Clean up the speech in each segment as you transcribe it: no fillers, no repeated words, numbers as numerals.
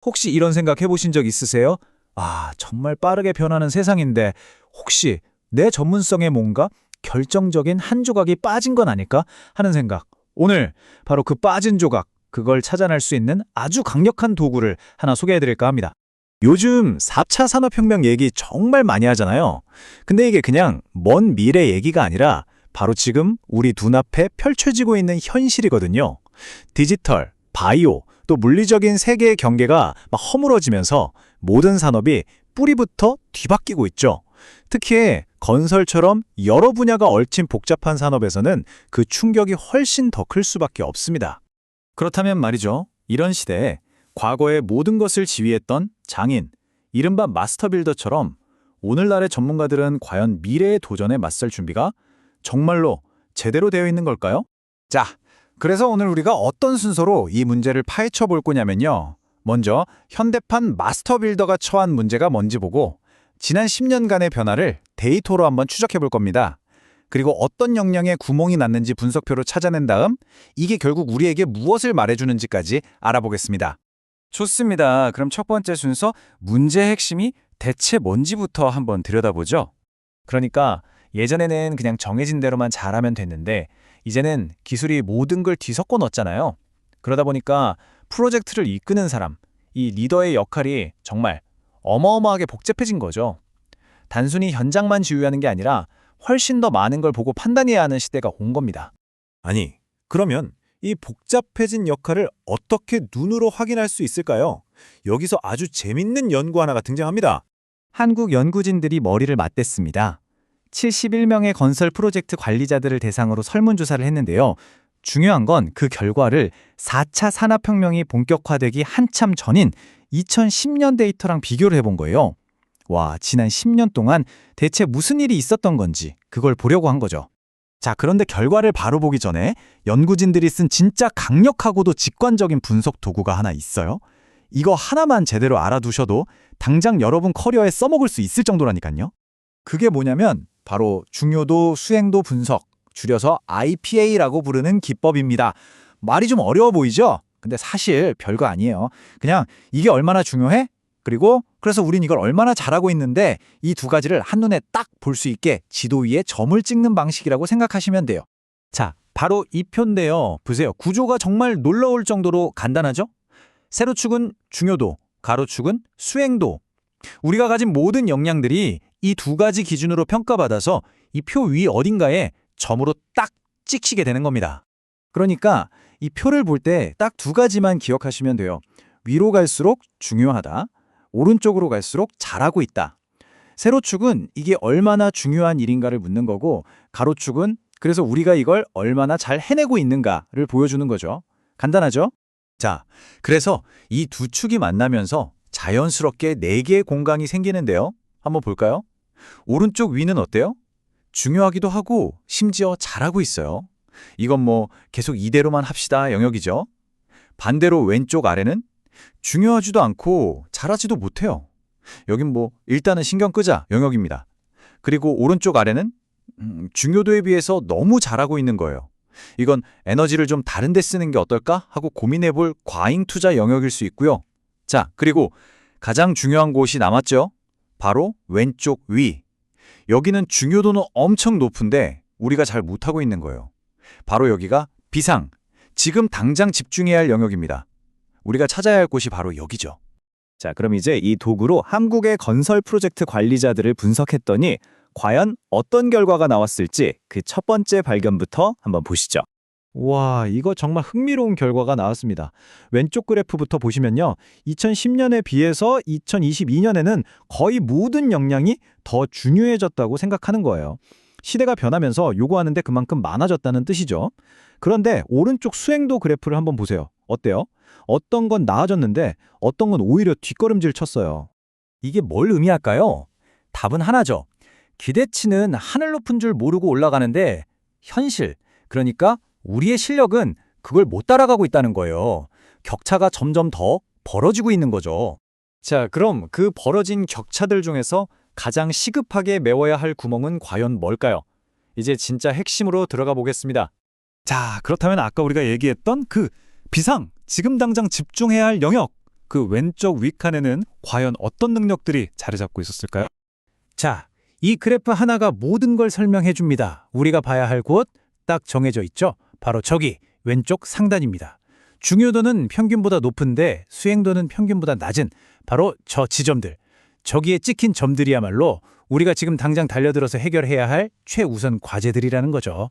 혹시 이런 생각 해보신 적 있으세요? 정말 빠르게 변하는 세상인데 혹시 내 전문성에 뭔가 결정적인 한 조각이 빠진 건 아닐까 하는 생각. 오늘 바로 그 빠진 조각, 그걸 찾아낼 수 있는 아주 강력한 도구를 하나 소개해드릴까 합니다. 요즘 4차 산업혁명 얘기 정말 많이 하잖아요. 근데 이게 그냥 먼 미래 얘기가 아니라 바로 지금 우리 눈앞에 펼쳐지고 있는 현실이거든요. 디지털, 바이오, 또 물리적인 세계의 경계가 막 허물어지면서 모든 산업이 뿌리부터 뒤바뀌고 있죠. 특히 건설처럼 여러 분야가 얽힌 복잡한 산업에서는 그 충격이 훨씬 더 클 수밖에 없습니다. 그렇다면 말이죠. 이런 시대에 과거의 모든 것을 지휘했던 장인, 이른바 마스터 빌더처럼 오늘날의 전문가들은 과연 미래의 도전에 맞설 준비가 정말로 제대로 되어 있는 걸까요? 자, 그래서 오늘 우리가 어떤 순서로 이 문제를 파헤쳐 볼 거냐면요. 먼저 현대판 마스터 빌더가 처한 문제가 뭔지 보고 지난 10년간의 변화를 데이터로 한번 추적해 볼 겁니다. 그리고 어떤 역량에 구멍이 났는지 분석표로 찾아낸 다음 이게 결국 우리에게 무엇을 말해주는지까지 알아보겠습니다. 좋습니다. 그럼 첫 번째 순서 문제의 핵심이 대체 뭔지부터 한번 들여다보죠. 그러니까 예전에는 그냥 정해진 대로만 잘하면 됐는데 이제는 기술이 모든 걸 뒤섞어 넣었잖아요. 그러다 보니까 프로젝트를 이끄는 사람, 이 리더의 역할이 정말 어마어마하게 복잡해진 거죠. 단순히 현장만 지휘하는 게 아니라 훨씬 더 많은 걸 보고 판단해야 하는 시대가 온 겁니다. 아니, 그러면 이 복잡해진 역할을 어떻게 눈으로 확인할 수 있을까요? 여기서 아주 재밌는 연구 하나가 등장합니다. 한국 연구진들이 머리를 맞댔습니다. 71명의 건설 프로젝트 관리자들을 대상으로 설문조사를 했는데요. 중요한 건 그 결과를 4차 산업혁명이 본격화되기 한참 전인 2010년 데이터랑 비교를 해본 거예요. 와, 지난 10년 동안 대체 무슨 일이 있었던 건지 그걸 보려고 한 거죠. 자, 그런데 결과를 바로 보기 전에 연구진들이 쓴 진짜 강력하고도 직관적인 분석 도구가 하나 있어요. 이거 하나만 제대로 알아두셔도 당장 여러분 커리어에 써먹을 수 있을 정도라니까요. 그게 뭐냐면 바로 중요도 수행도 분석, 줄여서 IPA라고 부르는 기법입니다. 말이 좀 어려워 보이죠? 근데 사실 별거 아니에요. 그냥 이게 얼마나 중요해? 그래서 우린 이걸 얼마나 잘하고 있는데 이 두 가지를 한눈에 딱 볼 수 있게 지도 위에 점을 찍는 방식이라고 생각하시면 돼요. 자, 바로 이 표인데요. 보세요. 구조가 정말 놀라울 정도로 간단하죠? 세로축은 중요도, 가로축은 수행도. 우리가 가진 모든 역량들이 이 두 가지 기준으로 평가받아서 이 표 위 어딘가에 점으로 딱 찍히게 되는 겁니다. 그러니까 이 표를 볼 때 딱 두 가지만 기억하시면 돼요. 위로 갈수록 중요하다. 오른쪽으로 갈수록 잘하고 있다. 세로축은 이게 얼마나 중요한 일인가를 묻는 거고 가로축은 그래서 우리가 이걸 얼마나 잘 해내고 있는가를 보여주는 거죠. 간단하죠? 자, 그래서 이 두 축이 만나면서 자연스럽게 네 개의 공간이 생기는데요. 한번 볼까요? 오른쪽 위는 어때요? 중요하기도 하고 심지어 잘하고 있어요. 이건 뭐 계속 이대로만 합시다 영역이죠. 반대로 왼쪽 아래는 중요하지도 않고 잘하지도 못해요. 여긴 뭐 일단은 신경 끄자 영역입니다. 그리고 오른쪽 아래는 중요도에 비해서 너무 잘하고 있는 거예요. 이건 에너지를 좀 다른 데 쓰는 게 어떨까 하고 고민해볼 과잉 투자 영역일 수 있고요. 자, 그리고 가장 중요한 곳이 남았죠. 바로 왼쪽 위. 여기는 중요도는 엄청 높은데 우리가 잘 못하고 있는 거예요. 바로 여기가 비상, 지금 당장 집중해야 할 영역입니다. 우리가 찾아야 할 곳이 바로 여기죠. 자, 그럼 이제 이 도구로 한국의 건설 프로젝트 관리자들을 분석했더니 과연 어떤 결과가 나왔을지 그 첫 번째 발견부터 한번 보시죠. 와, 이거 정말 흥미로운 결과가 나왔습니다. 왼쪽 그래프부터 보시면요. 2010년에 비해서 2022년에는 거의 모든 역량이 더 중요해졌다고 생각하는 거예요. 시대가 변하면서 요구하는데 그만큼 많아졌다는 뜻이죠. 그런데 오른쪽 수행도 그래프를 한번 보세요. 어때요? 어떤 건 나아졌는데 어떤 건 오히려 뒷걸음질 쳤어요. 이게 뭘 의미할까요? 답은 하나죠. 기대치는 하늘 높은 줄 모르고 올라가는데 현실, 그러니까 우리의 실력은 그걸 못 따라가고 있다는 거예요. 격차가 점점 더 벌어지고 있는 거죠. 자, 그럼 그 벌어진 격차들 중에서 가장 시급하게 메워야 할 구멍은 과연 뭘까요? 이제 진짜 핵심으로 들어가 보겠습니다. 자, 그렇다면 아까 우리가 얘기했던 그 비상, 지금 당장 집중해야 할 영역, 그 왼쪽 윗칸에는 과연 어떤 능력들이 자리 잡고 있었을까요? 자, 이 그래프 하나가 모든 걸 설명해 줍니다. 우리가 봐야 할 곳 딱 정해져 있죠? 바로 저기 왼쪽 상단입니다. 중요도는 평균보다 높은데 수행도는 평균보다 낮은 바로 저 지점들. 저기에 찍힌 점들이야말로 우리가 지금 당장 달려들어서 해결해야 할 최우선 과제들이라는 거죠.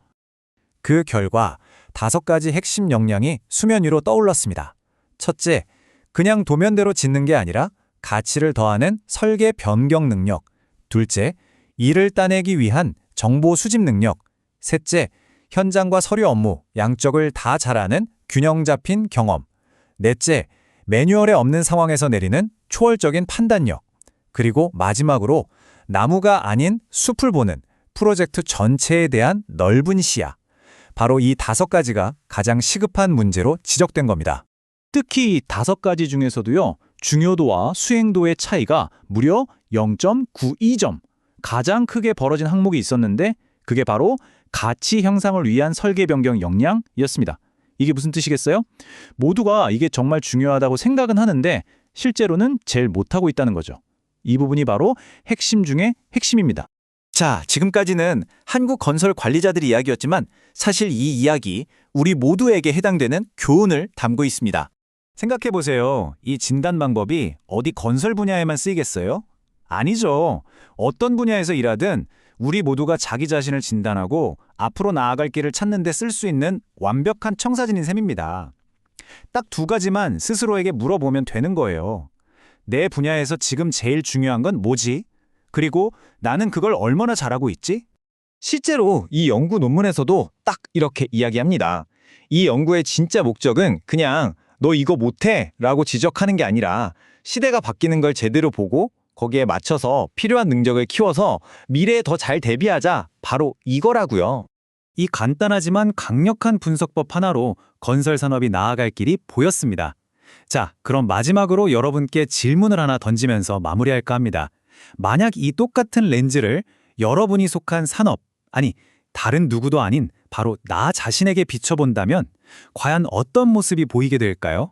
그 결과 5가지 핵심 역량이 수면 위로 떠올랐습니다. 첫째, 그냥 도면대로 짓는 게 아니라 가치를 더하는 설계 변경 능력. 둘째, 일을 따내기 위한 정보 수집 능력. 셋째, 현장과 서류 업무 양쪽을 다 잘하는 균형 잡힌 경험. 넷째, 매뉴얼에 없는 상황에서 내리는 초월적인 판단력. 그리고 마지막으로 나무가 아닌 숲을 보는 프로젝트 전체에 대한 넓은 시야. 바로 이 5가지가 가장 시급한 문제로 지적된 겁니다. 특히 이 5가지 중에서도요, 중요도와 수행도의 차이가 무려 0.92점. 가장 크게 벌어진 항목이 있었는데 그게 바로 가치 형상을 위한 설계 변경 역량이었습니다. 이게 무슨 뜻이겠어요? 모두가 이게 정말 중요하다고 생각은 하는데 실제로는 제일 못하고 있다는 거죠. 이 부분이 바로 핵심 중에 핵심입니다. 자, 지금까지는 한국 건설 관리자들의 이야기였지만 사실 이 이야기 우리 모두에게 해당되는 교훈을 담고 있습니다. 생각해보세요. 이 진단 방법이 어디 건설 분야에만 쓰이겠어요? 아니죠. 어떤 분야에서 일하든 우리 모두가 자기 자신을 진단하고 앞으로 나아갈 길을 찾는 데 쓸 수 있는 완벽한 청사진인 셈입니다. 딱 2가지만 스스로에게 물어보면 되는 거예요. 내 분야에서 지금 제일 중요한 건 뭐지? 그리고 나는 그걸 얼마나 잘하고 있지? 실제로 이 연구 논문에서도 딱 이렇게 이야기합니다. 이 연구의 진짜 목적은 그냥 너 이거 못해 라고 지적하는 게 아니라 시대가 바뀌는 걸 제대로 보고 거기에 맞춰서 필요한 능력을 키워서 미래에 더 잘 대비하자. 바로 이거라고요. 이 간단하지만 강력한 분석법 하나로 건설 산업이 나아갈 길이 보였습니다. 자, 그럼 마지막으로 여러분께 질문을 하나 던지면서 마무리할까 합니다. 만약 이 똑같은 렌즈를 여러분이 속한 산업, 아니 다른 누구도 아닌 바로 나 자신에게 비춰본다면 과연 어떤 모습이 보이게 될까요?